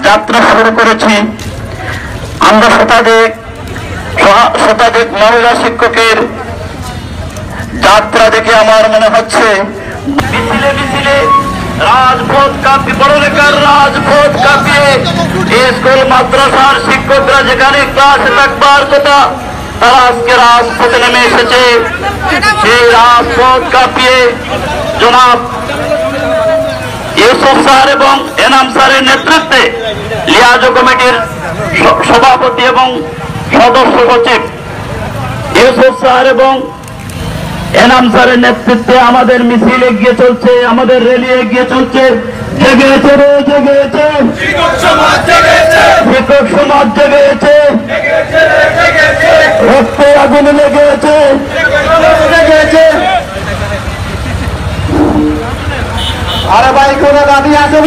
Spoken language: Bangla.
যাত্রা শুরু করেছি। আমরা শতাধিক মহিলা শিক্ষকের যাত্রা দেখে আমার মনে হচ্ছে মিছিলে মিছিলে রাজপথ কাঁপিয়ে পড়ালেখার রাজপথ কাঁপিয়ে স্কুল মাদ্রাসার শিক্ষকরা যেখানে ক্লাসে থাকবার কথা তারা আজকে রাজপথে নেমে এসেছে। সেই রাজপথ কাঁপিয়ে জনাব ইউসুফ স্যার এবং এনাম স্যারের নেতৃত্বে লিয়াজো কমিটির সভাপতি এবং সদস্য সচিব ইউসুফ স্যার এবং এনাম স্যারের নেতৃত্বে আমাদের মিছিল এগিয়ে চলছে, আমাদের র্যালি এগিয়ে চলছে। জেগেছে রে জেগেছে, শিক্ষক সমাজ জেগেছে, রক্তে আগুন লেগেছে। আরে ভাই কোন দাবি আছে?